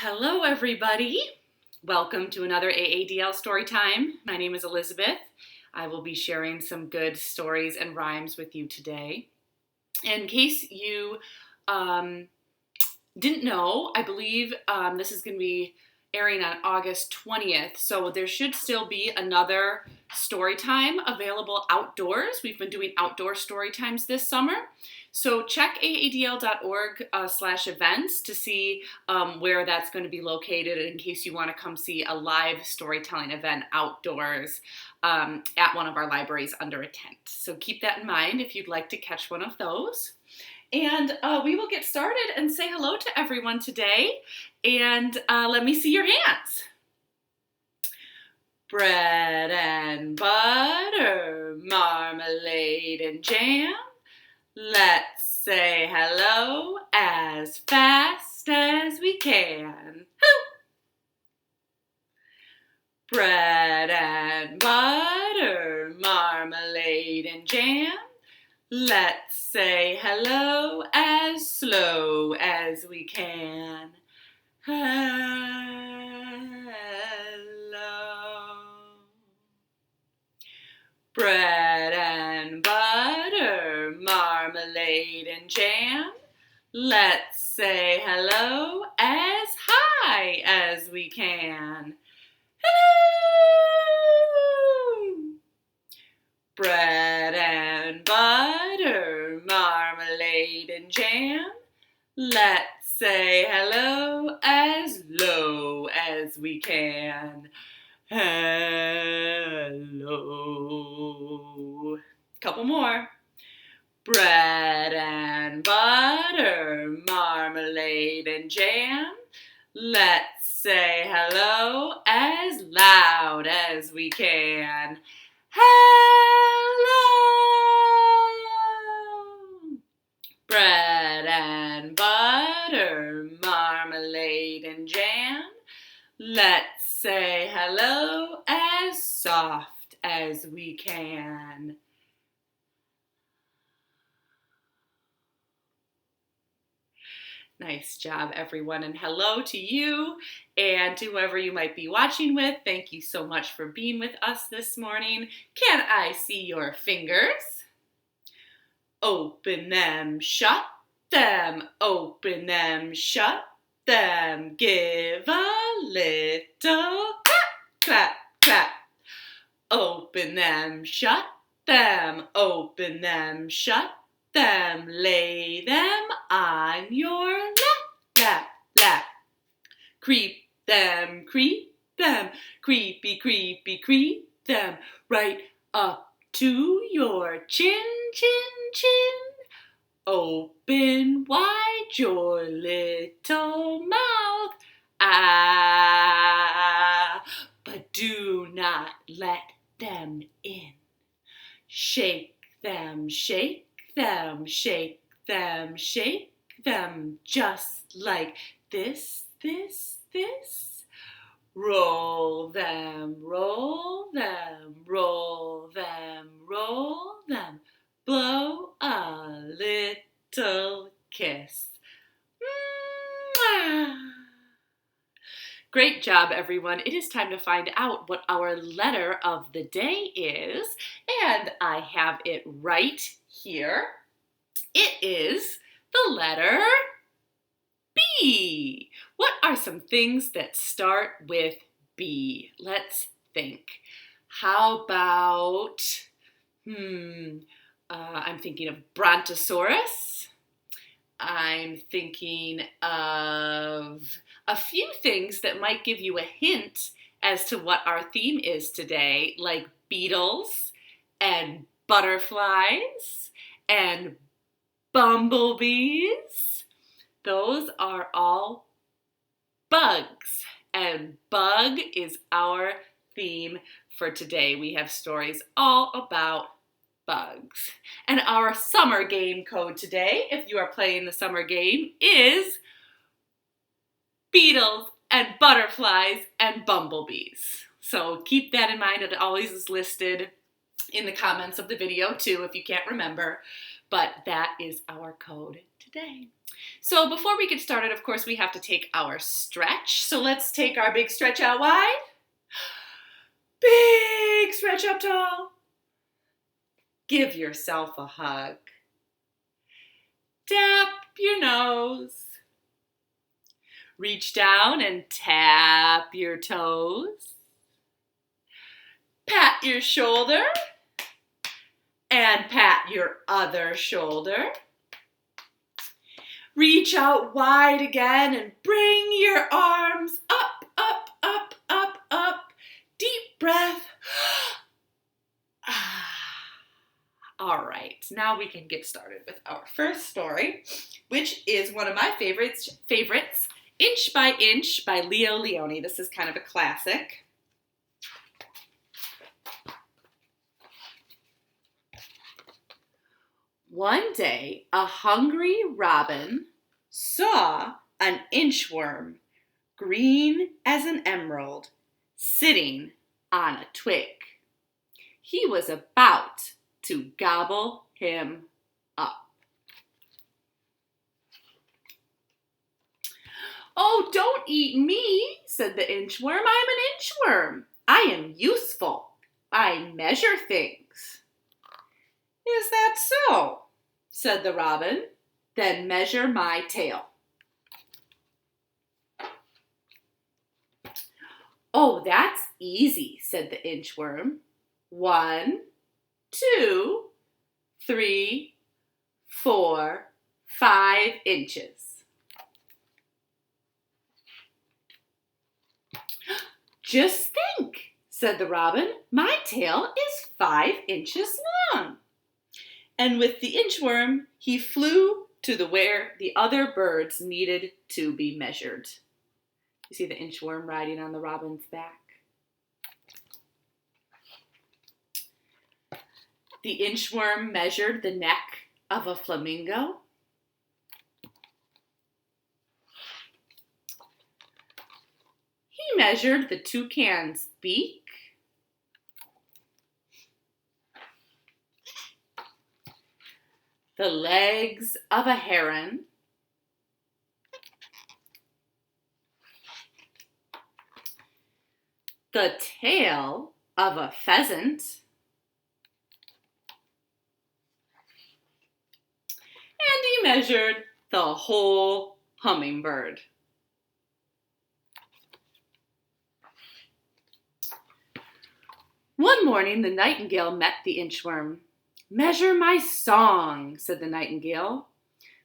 Hello everybody! Welcome to another AADL Storytime. My name is Elizabeth. I will be sharing some good stories and rhymes with you today. In case you didn't know, I believe this is going to be airing on August 20th, so there should still be another story time available outdoors. We've been doing outdoor story times this summer, so check aadl.org/events to see where that's going to be located in case you want to come see a live storytelling event outdoors at one of our libraries under a tent. So keep that in mind if you'd like to catch one of those. And we will get started and say hello to everyone today. And let me see your hands. Bread and butter, marmalade and jam. Let's say hello as fast as we can. Hoo! Bread and butter, marmalade and jam. Let's say hello as slow as we can. Hello. Bread and butter, marmalade and jam. Let's say hello as high as we can. Hello. Bread and butter, marmalade and jam. Let's say hello as low as we can. Hello. Couple more. Bread and butter, marmalade and jam. Let's say hello as loud as we can. Hello! Bread and butter, marmalade and jam. Let's say hello as soft as we can. Nice job, everyone, and hello to you and to whoever you might be watching with. Thank you so much for being with us this morning. Can I see your fingers? Open them, shut them, open them, shut them. Give a little clap, clap, clap. Open them, shut them, open them, shut them. Lay them on your lap, lap, lap. Creep them, creepy, creepy, creep them right up to your chin, chin, chin. Open wide your little mouth, ah, but do not let them in. Shake them, shake them, shake them, shake them, just like this, this, this. Roll them, roll them, roll them, roll them. Blow a little kiss. Mwah! Great job, everyone. It is time to find out what our letter of the day is, and I have it right here. It is the letter B. What are some things that start with B? Let's think. How about, I'm thinking of Brontosaurus. I'm thinking of a few things that might give you a hint as to what our theme is today, like beetles and butterflies and bumblebees. Those are all bugs, and bug is our theme for today. We have stories all about bugs. And our summer game code today, if you are playing the summer game, is beetles and butterflies and bumblebees. So keep that in mind. It always is listed in the comments of the video too if you can't remember. But that is our code today. today. So before we get started, of course, we have to take our stretch. So let's take our big stretch out wide. Big stretch up tall. Give yourself a hug. Tap your nose. Reach down and tap your toes. Pat your shoulder and pat your other shoulder. Reach out wide again and bring your arms up, up, up, up, up. Deep breath. All right, now we can get started with our first story, which is one of my favorites, Inch by Inch by Leo Leone. This is kind of a classic. One day, a hungry robin saw an inchworm, green as an emerald, sitting on a twig. He was about to gobble him up. "Oh, don't eat me," said the inchworm. "I'm an inchworm. I am useful. I measure things." "Is that so?" said the robin. "Then measure my tail." "Oh, that's easy," said the inchworm. 1, 2, 3, 4, 5 inches. "Just think," said the robin. "My tail is 5 inches long." And with the inchworm, he flew to where the other birds needed to be measured. You see the inchworm riding on the robin's back? The inchworm measured the neck of a flamingo. He measured the toucan's beak. The legs of a heron. The tail of a pheasant. And he measured the whole hummingbird. One morning, the nightingale met the inchworm. "Measure my song," said the nightingale.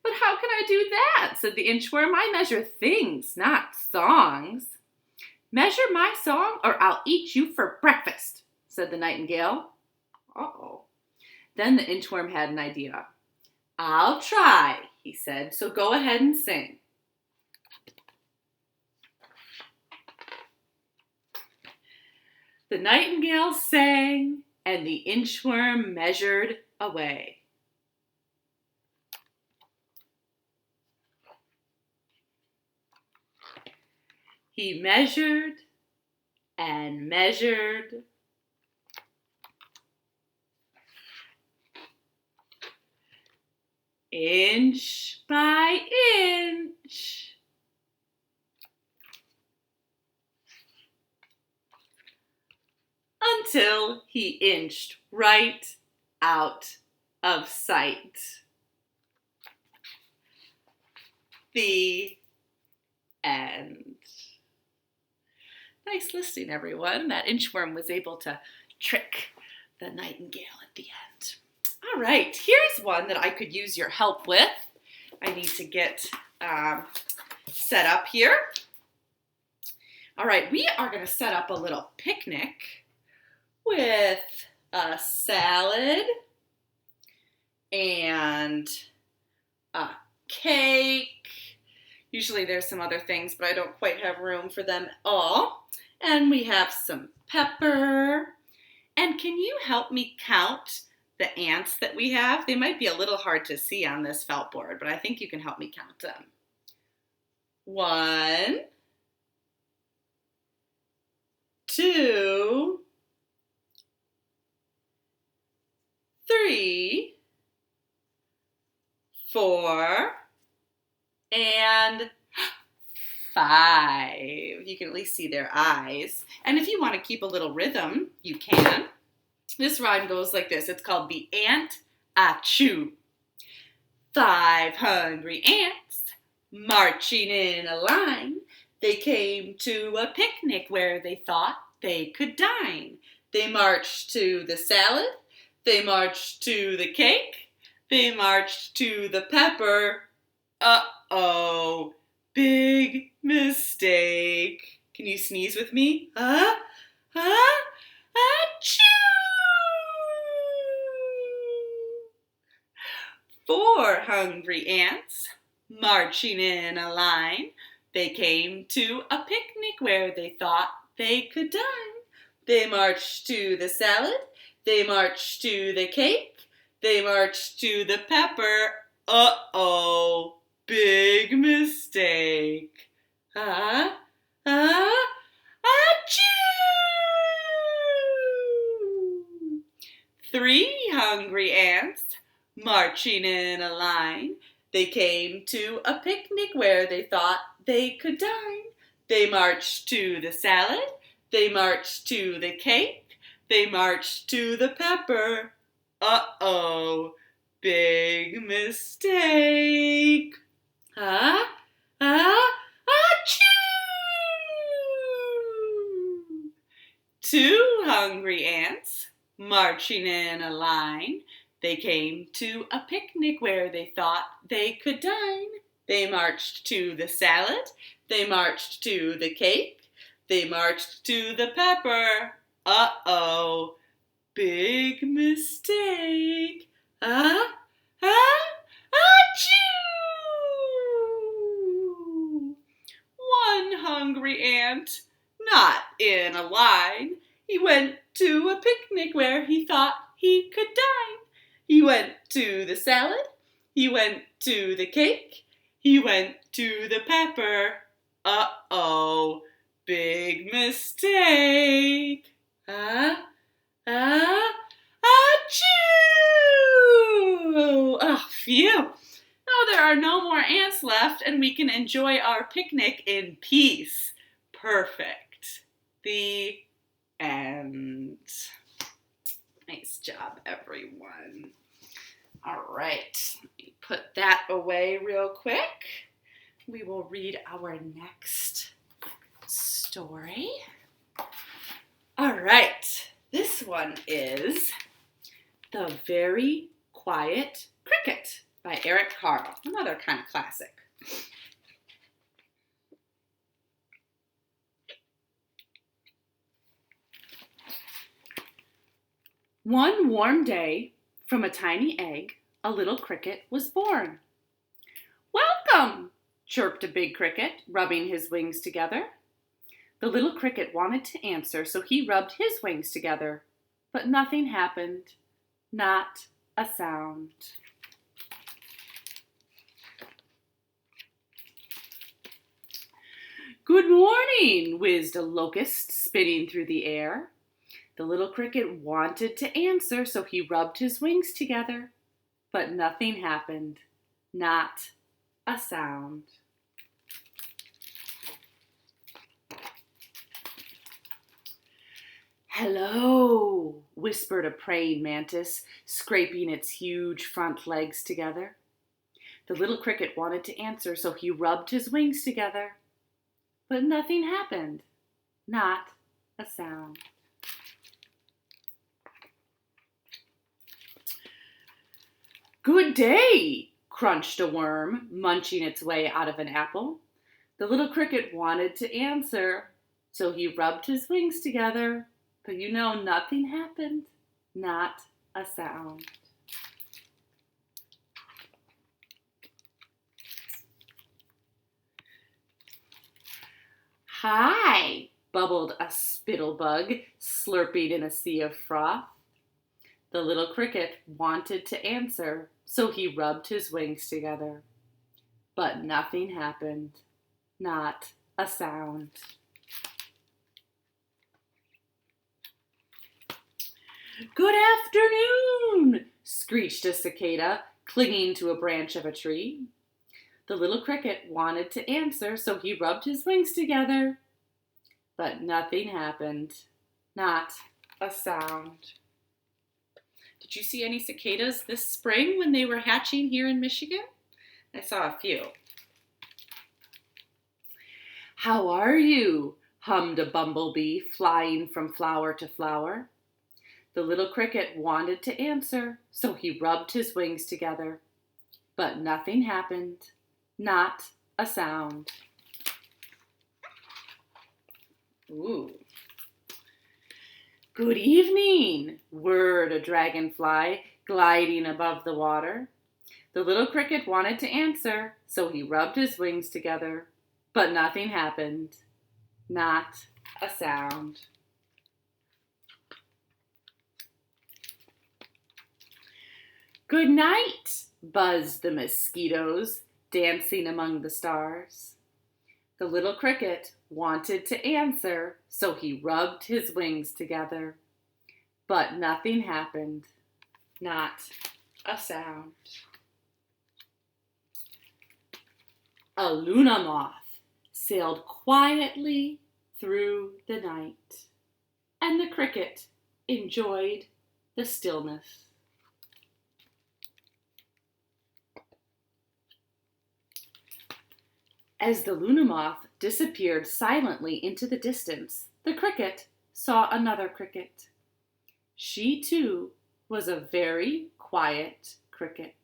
"But how can I do that?" said the inchworm. "I measure things, not songs." "Measure my song or I'll eat you for breakfast," said the nightingale. Uh-oh. Then the inchworm had an idea. "I'll try," he said, "so go ahead and sing." The nightingale sang, and the inchworm measured away. He measured and measured. Inch by inch. Until he inched right out of sight. The end. Nice listening, everyone. That inchworm was able to trick the nightingale at the end. All right, here's one that I could use your help with. I need to get set up here. All right, we are going to set up a little picnic with a salad and a cake. Usually there's some other things, but I don't quite have room for them all. And we have some pepper. And can you help me count the ants that we have? They might be a little hard to see on this felt board, but I think you can help me count them. 1, 2, 3, 4, and 5. You can at least see their eyes. And if you want to keep a little rhythm, you can. This rhyme goes like this. It's called the Ant Achoo. 5 hungry ants marching in a line. They came to a picnic where they thought they could dine. They marched to the salad. They marched to the cake. They marched to the pepper. Uh-oh, big mistake. Can you sneeze with me? Achoo! 4 hungry ants marching in a line. They came to a picnic where they thought they could dine. They marched to the salad. They marched to the cake. They marched to the pepper. Uh-oh, big mistake. Achoo! 3 hungry ants marching in a line. They came to a picnic where they thought they could dine. They marched to the salad. They marched to the cake. They marched to the pepper. Uh-oh, big mistake. Achoo! 2 hungry ants marching in a line. They came to a picnic where they thought they could dine. They marched to the salad. They marched to the cake. They marched to the pepper. Uh-oh, big mistake. Achoo! 1 hungry ant, not in a line. He went to a picnic where he thought he could dine. He went to the salad. He went to the cake. He went to the pepper. Uh-oh, big mistake. Achoo! Oh, phew. Now there are no more ants left and we can enjoy our picnic in peace. Perfect. The end. Nice job, everyone. All right, let me put that away real quick. We will read our next story. All right, this one is The Very Quiet Cricket by Eric Carle, another kind of classic. One warm day, from a tiny egg, a little cricket was born. "Welcome," chirped a big cricket, rubbing his wings together. The little cricket wanted to answer, so he rubbed his wings together. But nothing happened. Not a sound. "Good morning," whizzed a locust spinning through the air. The little cricket wanted to answer, so he rubbed his wings together. But nothing happened. Not a sound. "Hello," whispered a praying mantis, scraping its huge front legs together. The little cricket wanted to answer, so he rubbed his wings together. But nothing happened. Not a sound. "Good day," crunched a worm, munching its way out of an apple. The little cricket wanted to answer, so he rubbed his wings together. But nothing happened. Not a sound. "Hi," bubbled a spittlebug, slurping in a sea of froth. The little cricket wanted to answer, so he rubbed his wings together. But nothing happened. Not a sound. "Good afternoon," screeched a cicada, clinging to a branch of a tree. The little cricket wanted to answer, so he rubbed his wings together. But nothing happened. Not a sound. Did you see any cicadas this spring when they were hatching here in Michigan? I saw a few. How are you? Hummed a bumblebee, flying from flower to flower. The little cricket wanted to answer, so he rubbed his wings together. But nothing happened. Not a sound. Ooh. Good evening, whirred a dragonfly, gliding above the water. The little cricket wanted to answer, so he rubbed his wings together. But nothing happened. Not a sound. Good night, buzzed the mosquitoes, dancing among the stars. The little cricket wanted to answer, so he rubbed his wings together. But nothing happened. Not a sound. A Luna moth sailed quietly through the night, and the cricket enjoyed the stillness. As the Luna moth disappeared silently into the distance, the cricket saw another cricket. She too was a very quiet cricket.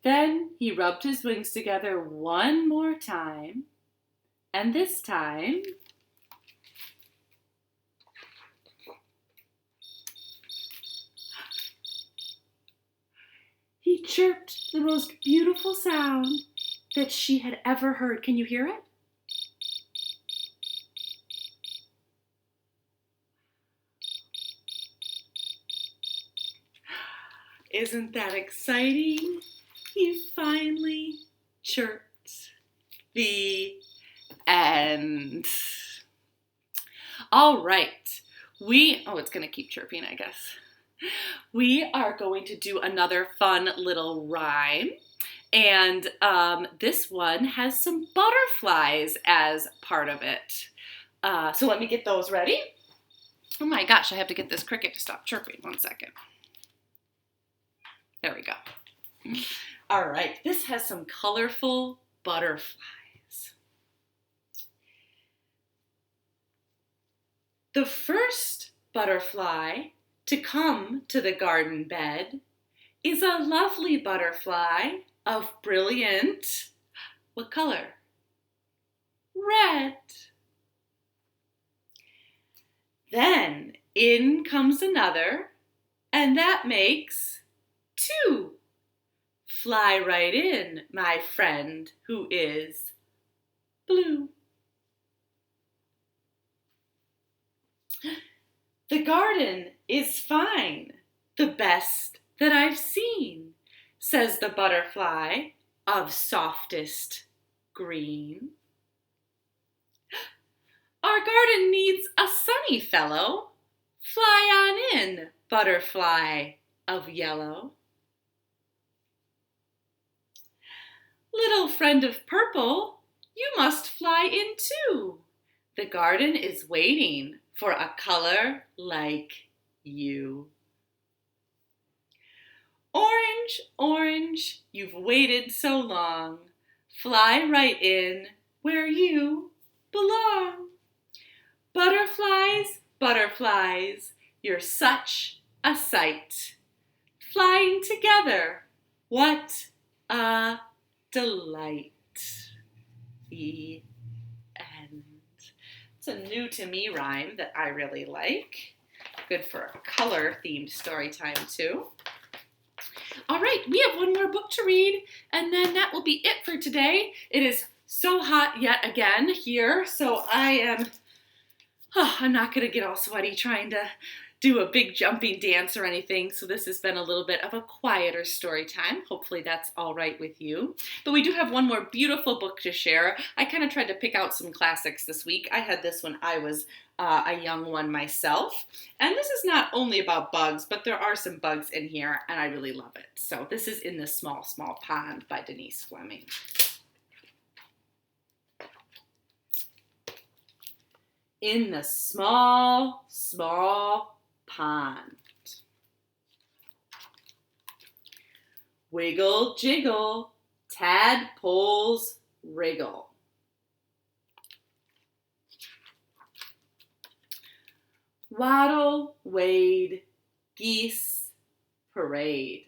Then he rubbed his wings together one more time, and this time he chirped the most beautiful sound that she had ever heard. Can you hear it? Isn't that exciting? He finally chirped. The end. All right. It's going to keep chirping, I guess. We are going to do another fun little rhyme. And this one has some butterflies as part of it. So let me get those ready. Oh my gosh, I have to get this cricket to stop chirping. 1 second. There we go. All right, this has some colorful butterflies. The first butterfly to come to the garden bed is a lovely butterfly of brilliant, what color? Red. Then in comes another, and that makes 2. Fly right in, my friend, who is blue. The garden is fine, the best that I've seen, says the butterfly of softest green. Our garden needs a sunny fellow. Fly on in, butterfly of yellow. Little friend of purple, you must fly in too. The garden is waiting for a color like you. Orange, orange, you've waited so long. Fly right in where you belong. Butterflies, butterflies, you're such a sight. Flying together, what a delight. The end. It's a new to me rhyme that I really like. Good for a color-themed story time too. All right, we have one more book to read, and then that will be it for today. It is so hot yet again here, so I'm not going to get all sweaty trying to do a big jumping dance or anything, so this has been a little bit of a quieter story time. Hopefully that's all right with you. But we do have one more beautiful book to share. I kind of tried to pick out some classics this week. I had this when I was a young one myself. And this is not only about bugs, but there are some bugs in here, and I really love it. So this is In the Small, Small Pond by Denise Fleming. in the small, small pond. Wiggle, jiggle, tadpoles wriggle. Waddle, wade, geese parade.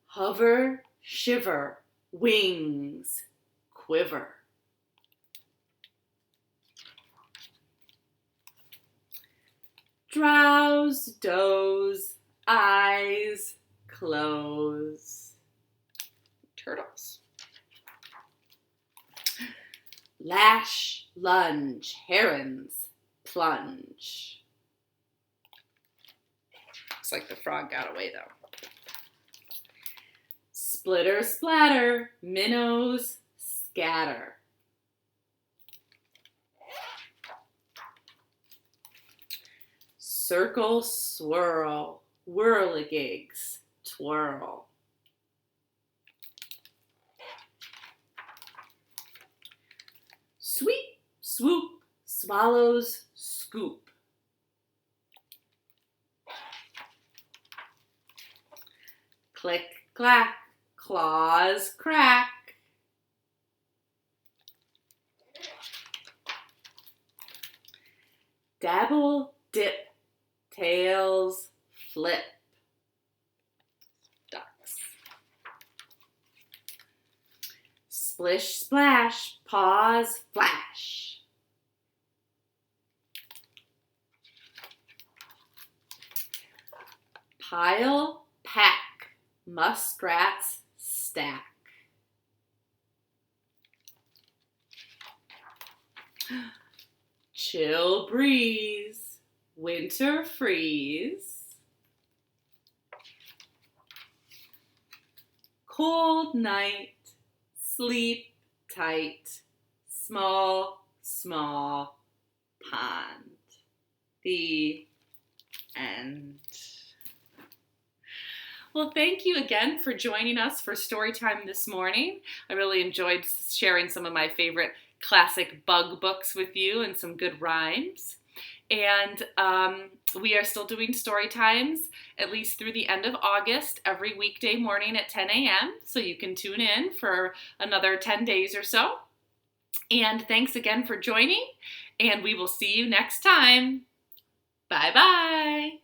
Hover, shiver, wings quiver. Drowse, doze, eyes close. Turtles. Lash, lunge, herons plunge. Looks like the frog got away though. Splitter, splatter, minnows scatter. Circle, swirl, whirligigs twirl. Sweep, swoop, swallows scoop. Click, clack, claws crack. Dabble, dip, tails flip. Ducks. Splish, splash, paws flash. Pile, pack, muskrats stack. Chill breeze, winter freeze. Cold night, sleep tight, small, small pond. The end. Well, thank you again for joining us for Storytime this morning. I really enjoyed sharing some of my favorite classic bug books with you and some good rhymes. And we are still doing story times at least through the end of August, every weekday morning at 10 a.m. So you can tune in for another 10 days or so. And thanks again for joining, and we will see you next time. Bye-bye.